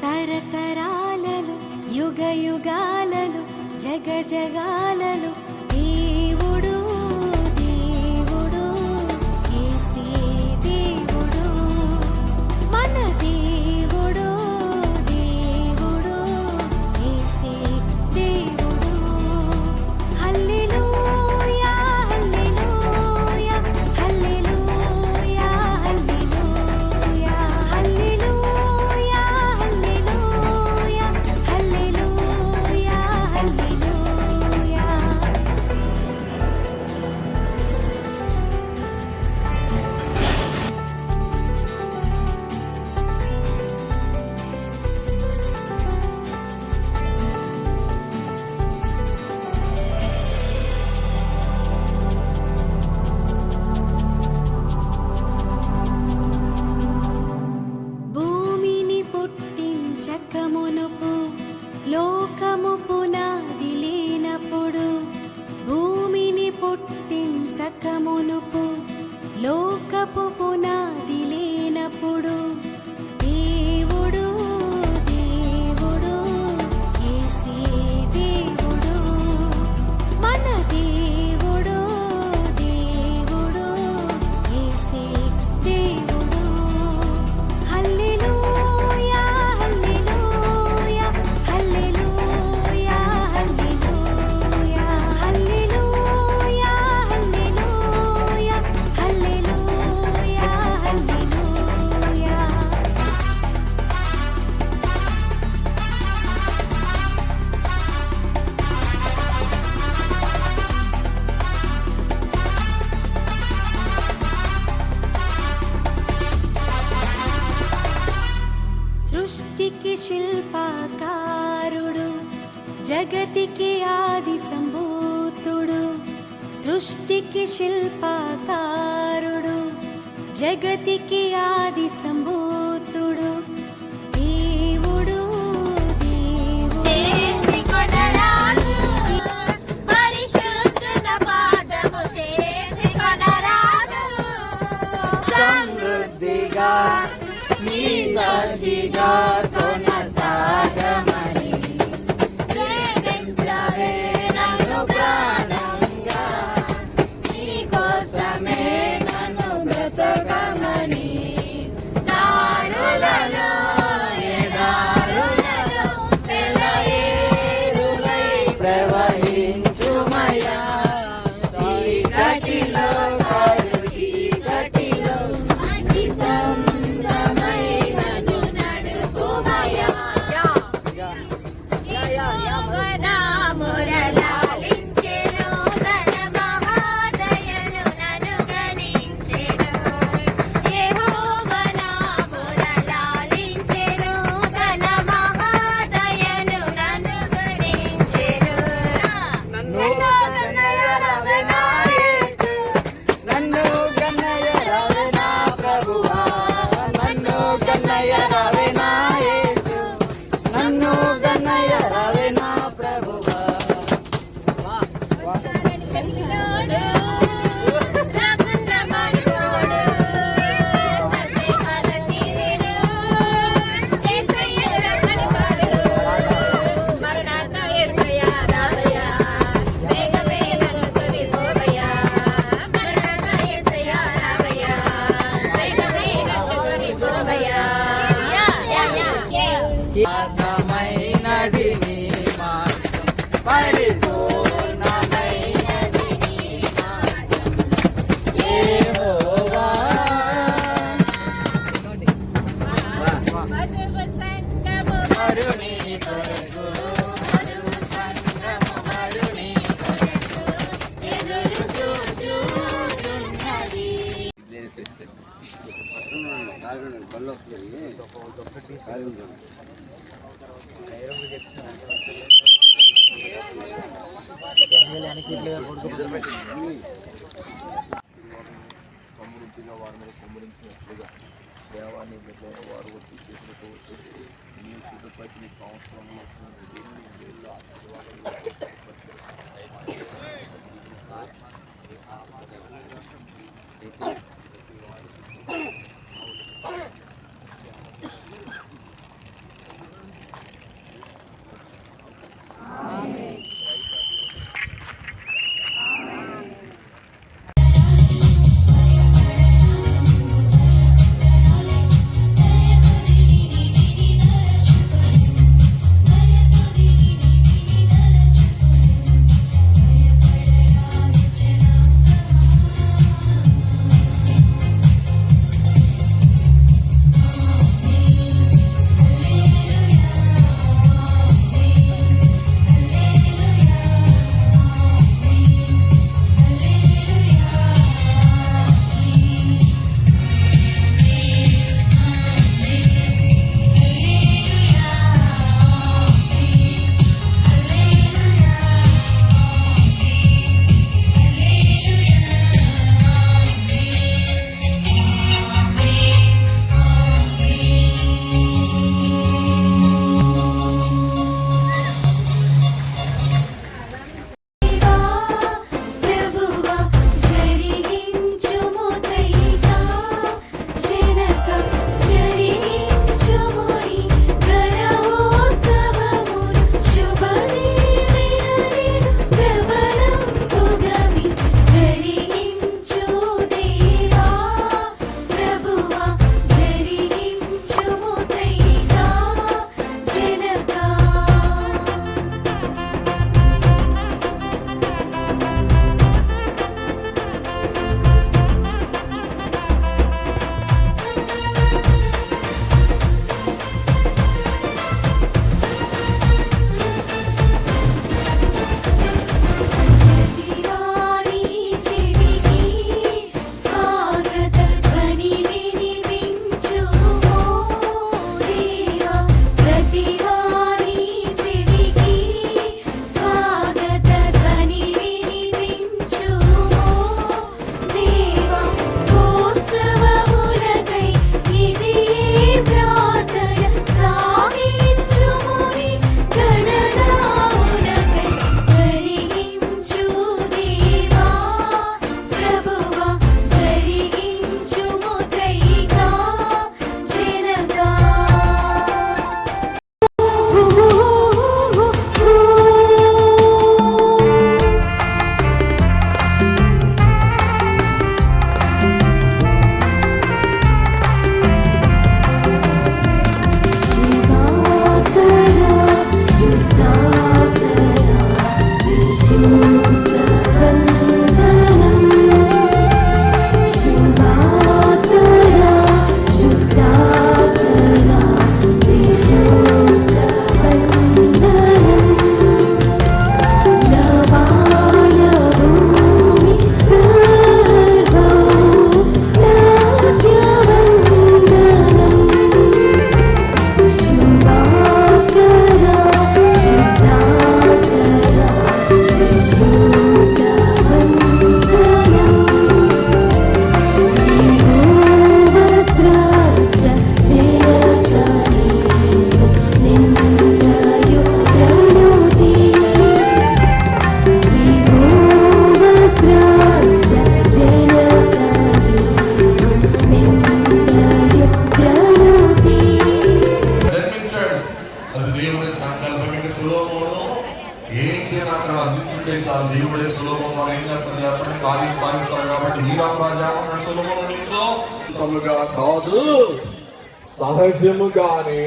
తరతరాలలో యుగ యుగాలలో జగ జగాలలో దేవుడు దేవుడు యేసే దేవుడు మన దేవుడు దేవుడు యేసే దేవుడు. హల్లెలూయా హల్లెలూయా హల్లెలూయా హల్లెలూయా హల్లెలూయా హల్లెలూయా హల్లెలూయా హల్లెలూయా. భూమిని పుట్టించక మునుపు లోకము పునాది లేనప్పుడు, భూమిని పుట్టించక మునుపు లోకపు పునాది లేనప్పుడు దేవుడు దేవుడు యేసే దేవుడు మన దేవుడు దేవుడు యేసే దేవుడు. హల్లెలూయా హల్లెలూయా హల్లెలూయా హల్లెలూయా హల్లెలూయా హల్లెలూయా హల్లెలూయా హల్లెలూయా. సృష్టికి శిల్పకారుడు జగతికి ఆది సంభూతుడు, సృష్టికి శిల్పకారుడు జగతికి ఆది సంభూతుడు దేవుడు దేవుడు. చేసి కొనరాదు పరిశుద్ధ పాదము చేసి కొనరాదు సమృద్ధిగా నీ సాక్షిగా కొనసాగమని ప్రేమించవే నన్ను ప్రాణంగా, నీ కోసమే నన్ను బ్రతకమని. దారులలో ఎడారులలో సెలయేరులై ప్రవహించుమయా, చీకటిలో కారు చీకటిలో అగ్ని సంద్రమై నన్ను నడుపుమయా. యెహోవా మురళాలించెను, తన మహాదయను నన్ను గణించెను. యెహోవా మురళాలించెను, తన మహాదయను నన్ను గణించెను. నన్ను గన్నయరవే నా యేసు, నన్ను గన్నయరవే నా ప్రభువా, నన్ను గన్నయరవే నా యేసు, నన్ను గన్నయరవే నా ప్రభువా. కలిగినోడు నాకున్న మనోడు సత్యకాల తీరెను యేసయ్య రక్షణవాడు. మరణాత యేసయ్య రావయ్యా, వేగమే నన్ను కొనిపోవయ్యా. మరణాత యేసయ్య రావయ్యా, వేగమే నన్ను కొనిపోవయ్యా. అర్థమైనది నీ మార్గం, పరిపూర్ణమైనది నీ మార్గం. యెహోవా మధుర సంగము మరుని కొరకు, మరువు సంగము మరుని కొరకు ఎదురు చూచుచున్నది. సమృద్ధిగా వారి మీద కుమ్మరించినట్లుగా దేవాన్ని బిడ్డలైన వారు వచ్చి చేతులతో వచ్చేసి మీ సిద్ధపతి సంవత్సరంలో దేవుని ఆశీర్వాదాలు ఉత్సవములకై ఇది ప్రార్థన సాగించుముని గణనాములకై జరిగించు దేవా ప్రభువా జరిగించుము త్రైకా జనకా జన్మించాడు. అది దేవుడి సంకల్పం. ఇక సొలొమోను ఏం చేయాలి అక్కడ అందించుంటే చాలు. దేవుడే సొలొమోను వారు ఏం చేస్తారు చెప్పండి, కార్యం సాగిస్తారు. కాబట్టి హీరాం రాజా అన్నాడు సొలొమోను నుంచో తముగా కాదు సహజముగానే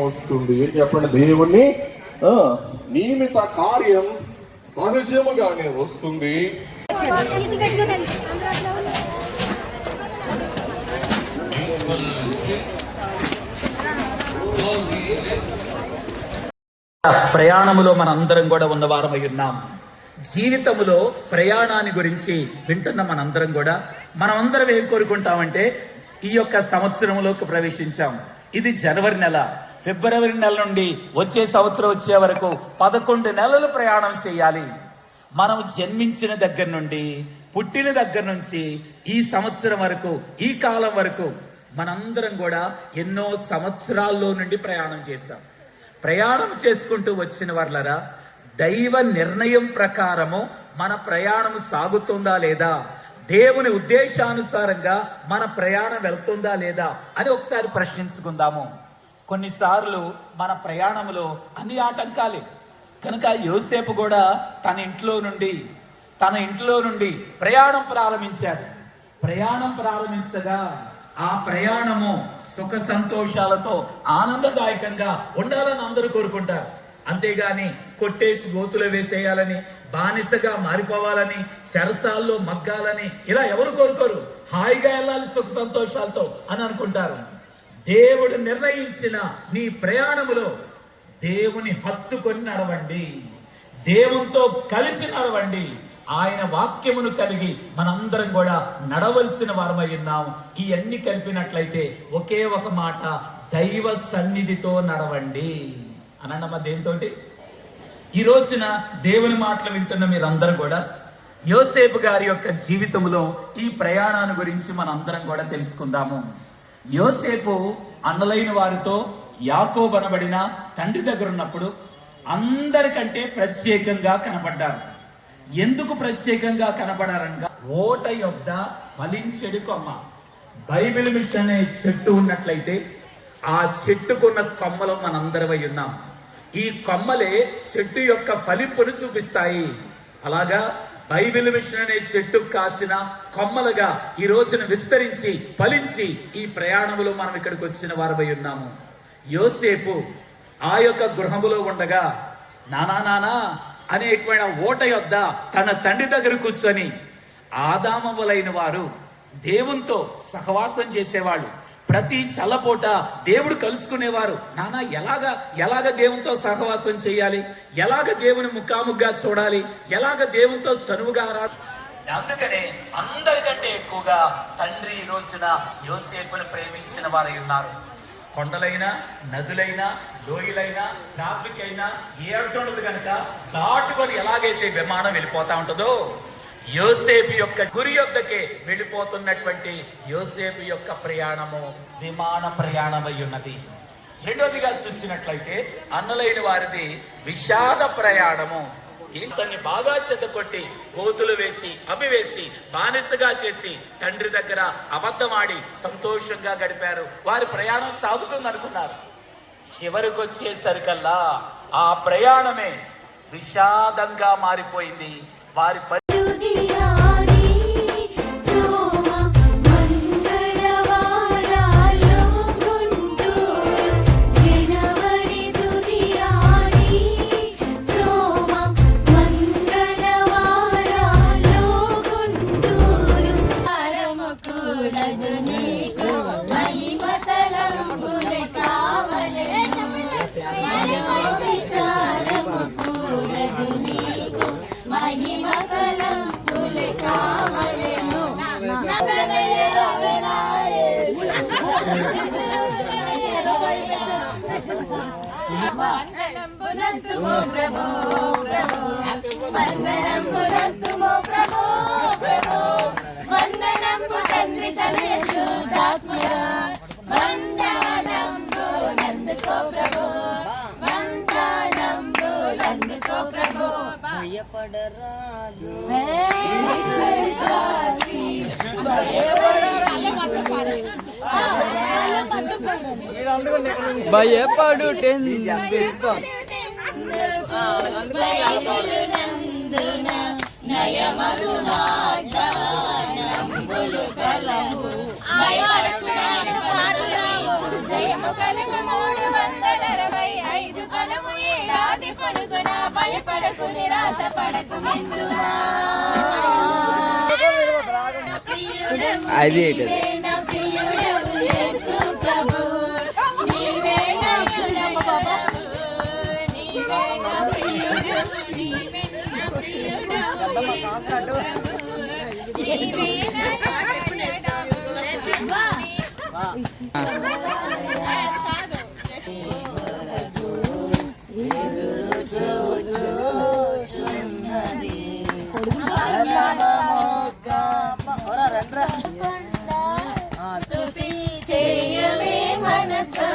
వస్తుంది. ఏం చెప్పండి, దేవుణ్ణి నియమిత కార్యం సహజముగానే వస్తుంది. ప్రయాణములో మనందరం కూడా ఉన్నవారమై ఉన్నాం. జీవితములో ప్రయాణాన్ని గురించి వింటున్న మనందరం కూడా మనమందరం ఏం కోరుకుంటామంటే ఈ యొక్క సంవత్సరంలోకి ప్రవేశించాం. ఇది జనవరి నెల. ఫిబ్రవరి నెల నుండి వచ్చే సంవత్సరం వచ్చే వరకు 11 నెలలు ప్రయాణం చేయాలి. మనం జన్మించిన దగ్గర నుండి, పుట్టిన దగ్గర నుంచి ఈ సంవత్సరం వరకు, ఈ కాలం వరకు మనందరం కూడా ఎన్నో సంవత్సరాల్లో నుండి ప్రయాణం చేశాం. ప్రయాణం చేసుకుంటూ వచ్చిన వాళ్ళరా, దైవ నిర్ణయం ప్రకారము మన ప్రయాణం సాగుతుందా లేదా, దేవుని ఉద్దేశానుసారంగా మన ప్రయాణం వెళ్తుందా లేదా అని ఒకసారి ప్రశ్నించుకుందాము. కొన్నిసార్లు మన ప్రయాణంలో అన్ని ఆటంకాలే. కనుక యోసేపు కూడా తన ఇంట్లో నుండి ప్రయాణం ప్రారంభించాడు. ప్రయాణం ప్రారంభించగా ఆ ప్రయాణము సుఖ సంతోషాలతో ఆనందదాయకంగా ఉండాలని అందరూ కోరుకుంటారు. అంతేగాని కొట్టేసి గోతులో వేసేయాలని, బానిసగా మారిపోవాలని, చెరసాల్లో మగ్గాలని ఇలా ఎవరు కోరుకోరు. హాయిగా వెళ్ళాలి సుఖ సంతోషాలతో అని అనుకుంటారు. దేవుడు నిర్ణయించిన నీ ప్రయాణములో దేవుని హత్తుకొని నడవండి, దేవునితో కలిసి నడవండి. ఆయన వాక్యమును కలిగి మనందరం కూడా నడవలసిన వారమై ఉన్నాం. ఇవన్నీ కలిపినట్లయితే ఒకే ఒక మాట, దైవ సన్నిధితో నడవండి అన్నమ్మా. దేనితోటి? ఈ రోజున దేవుని మాటలు వింటున్న మీరందరూ కూడా యోసేపు గారి యొక్క జీవితంలో ఈ ప్రయాణాన్ని గురించి మనందరం కూడా తెలుసుకుందాము. యోసేపు అన్నలైన వారితో యాకోబు అనబడిన తండ్రి దగ్గర ఉన్నప్పుడు అందరికంటే ప్రత్యేకంగా కనబడ్డారు. ఎందుకు ప్రత్యేకంగా కనబడారనగా, ఓట యొద్ద ఫలించెడు కొమ్మ. బైబిల్ మిషన్ అనే చెట్టు ఉన్నట్లయితే ఆ చెట్టుకున్న కొమ్మలు మనందరమై ఉన్నాం. ఈ కొమ్మలే చెట్టు యొక్క ఫలింపును చూపిస్తాయి. అలాగా బైబిల్ మిషన్ అనే చెట్టు కాసిన కొమ్మలుగా ఈ రోజున విస్తరించి ఫలించి ఈ ప్రయాణంలో మనం ఇక్కడికి వచ్చిన వారమై ఉన్నాము. యోసేపు ఆ యొక్క గృహములో ఉండగా నానా అనేటువంటి ఓట యొద్ద తన తండ్రి దగ్గర కూర్చొని ఆదామవులైన వారు దేవునితో సహవాసం చేసేవాళ్ళు. ప్రతి చల్లపూట దేవుడు కలుసుకునేవారు. నాన్న ఎలాగ దేవునితో సహవాసం చేయాలి, ఎలాగ దేవుని ముఖాముఖిగా చూడాలి, ఎలాగ దేవునితో చనువుగా అందుకనే అందరికంటే ఎక్కువగా తండ్రి ఈ రోజున యోసేపును ప్రేమించిన వారై ఉన్నారు. కొండలైనా, నదులైనా, లోయలైనా, ట్రాఫిక్ అయినా ఏడుండదు కనుక దాటుకొని ఎలాగైతే విమానం వెళ్ళిపోతా ఉంటుందో, యోసేపు యొక్క గురి యొద్దకే వెళ్ళిపోతున్నటువంటి యోసేపు యొక్క ప్రయాణము విమాన ప్రయాణమై ఉన్నది. రెండోదిగా చూసినట్లయితే అన్నలైన వారిది విషాద ప్రయాణము. ఇతన్ని బాగా చెదకొట్టి గోతులు వేసి అమ్మివేసి బానిసగా చేసి తండ్రి దగ్గర అబద్ధమాడి సంతోషంగా గడిపారు. వారి ప్రయాణం సాగుతుంది అనుకున్నారు. చివరికి వచ్చేసరికల్లా ఆ ప్రయాణమే విషాదంగా మారిపోయింది. వారి తుదియాని సోమ మంగళవారాలు గుంటూరు జనవరి తుదియాని సోమ మంగళవారాలు గుంటూరు కూడదు నీకు మహిమ తలంపులే కావలే విచారము కూడదు నీకు మహిమ తలంపులే కావలేను వందనంబునంతుమో ప్రభో ప్రభో వందనంబునంతుమో ప్రభో ప్రభో వందనంబు తండ్రి తనయ శుద్ధాత్మయ వందనంబునందుకో ప్రభో వందనంబునందుకో ప్రభో భయపడు బయలునందున నయమగు వాగ్దానంబులు కలవు భయపడకుడాను పాడురావు జయము కలుగు 365 కలము ఏడాది పడుకున భయపడకు నిరాశ పడకు మెందునా నీవే నా ప్రియుడవు యేసు ప్రభు నీవే నా ప్రియుడవు నీవే నా ప్రియుడవు నీవే నా ప్రియుడవు యేసు ప్రభు నీవే నా చేయవే మనసా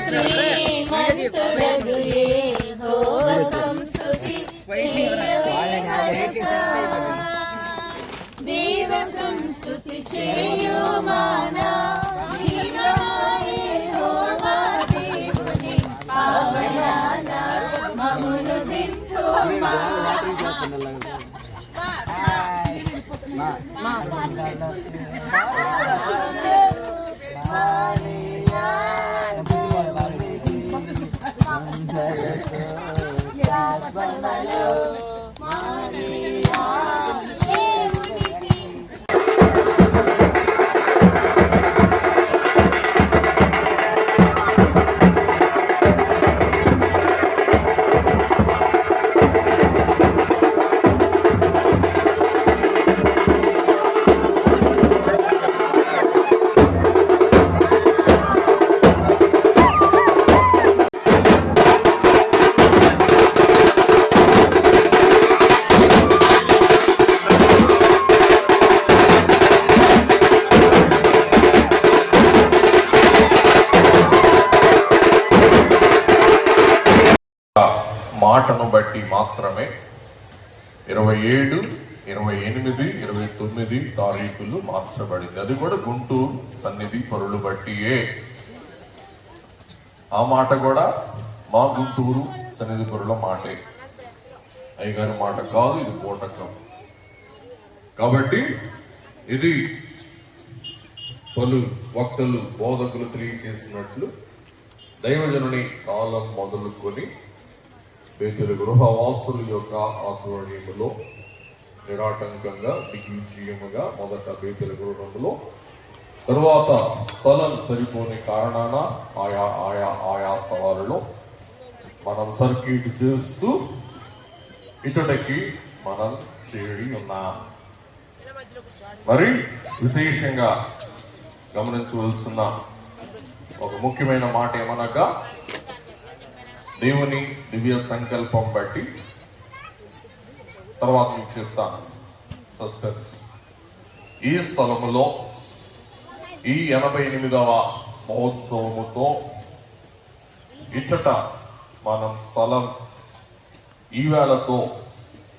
శ్రీమంతుడగు యెహోవా సంస్తుతి చేయవే మనసా దేవ సంస్తుతి చేయు మానా యెహోవా దేవుని పావనాన మమ్మును దింపుమా మాటను బట్టి మాత్రమే 27, 28, 29 తారీఖులు మార్చబడింది. అది కూడా గుంటూరు సన్నిధి పరులు బట్టియే. ఆ మాట కూడా మా గుంటూరు సన్నిధి పరుల మాటే, అయ్యగారి మాట కాదు. ఇది కోటకం. కాబట్టి ఇది పలు వక్తలు బోధకులు తెలియచేసినట్లు దైవజనుని కాలం మొదలుకొని బేతెలు గృహవాసుల యొక్క ఆధ్వర్యములో నిరాటంకంగా దిగ్విజయముగా మొదట బేతెలు గృహంలో, తరువాత స్థలం సరిపోని కారణాన ఆయా స్థలాలలో మనం సర్క్యూట్ చేస్తూ ఇతడికి మనం చేరి ఉన్నాం. మరి విశేషంగా గమనించవలసిన ఒక ముఖ్యమైన మాట ఏమనగా, దేవుని దివ్య సంకల్పం బట్టి తర్వాత మీకు చెప్తాను. సస్టెన్స్. ఈ స్థలములో ఈ 88వ మహోత్సవముతో ఇచ్చట మనం స్థలం ఈవేళతో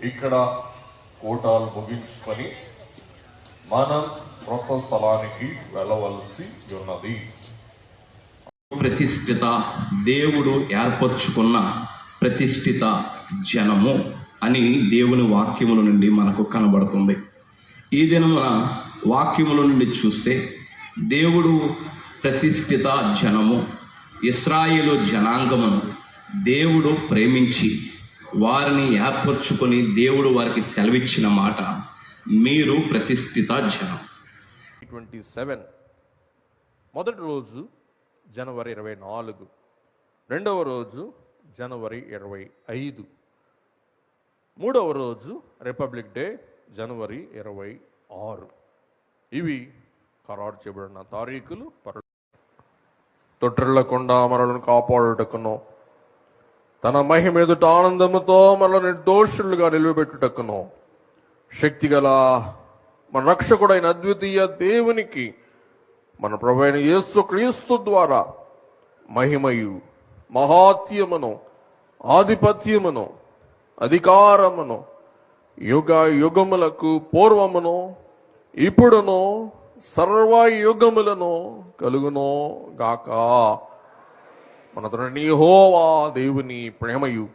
ఇక్కడ కోటాలు ముగించుకొని మనం క్రొత్త స్థలానికి వెళ్ళవలసి ఉన్నది. ప్రతిష్ఠిత దేవుడు ఏర్పరచుకున్న ప్రతిష్ఠిత జనము అని దేవుని వాక్యముల నుండి మనకు కనబడుతుంది. ఈ దినమున వాక్యముల నుండి చూస్తే దేవుడు ప్రతిష్ఠిత జనము ఇశ్రాయేలు జనాంగమును దేవుడు ప్రేమించి వారిని ఏర్పరచుకొని దేవుడు వారికి సెలవిచ్చిన మాట, మీరు ప్రతిష్ఠిత జనం. 27 మొదటి రోజు జనవరి 24, రెండవ రోజు జనవరి 25, మూడవ రోజు రిపబ్లిక్ డే జనవరి 26. ఇవి ఖరారు చేయబడిన తారీఖులు. తొట్టిల్లకుండా మనలను కాపాడుటకును తన మహిమ ఎదుట ఆనందముతో మనల్ని నిర్దోషులుగా నిలవబెట్టుటకును శక్తిగల మన రక్షకుడైన అద్వితీయ దేవునికి మన ప్రభువైన యేసుక్రీస్తు ద్వారా మహిమయు మహాత్యమును ఆధిపత్యమును అధికారమును యుగ యుగములకు పూర్వమును ఇప్పుడును సర్వయుగములను కలుగునో గాక. మన తండ్రి యెహోవా దేవుని ప్రేమయు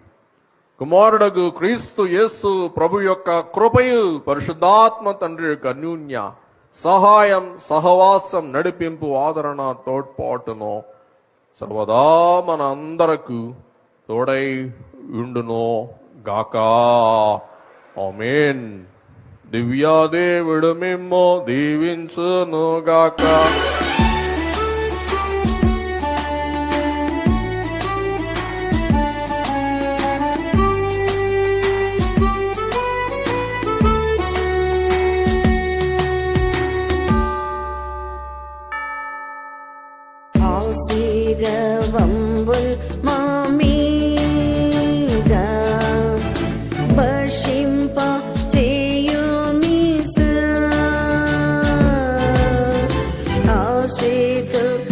కుమారుడగు క్రీస్తు యేసు ప్రభు యొక్క కృపయు పరిశుద్ధాత్మ తండ్రి యొక్క అన్యోన్య సహాయం సహవాసం నడిపింపు ఆదరణ తోడ్పాటును సర్వదా మన అందరకు తోడై ఉండునో గాక. ఆమేన్. దివ్యా దేవుడు మిమ్ము దీవించును గాక. ఆశీర్వవంబుల్ మామీద వర్షింప చేయుమిస. ఆశీర్వవంబుల్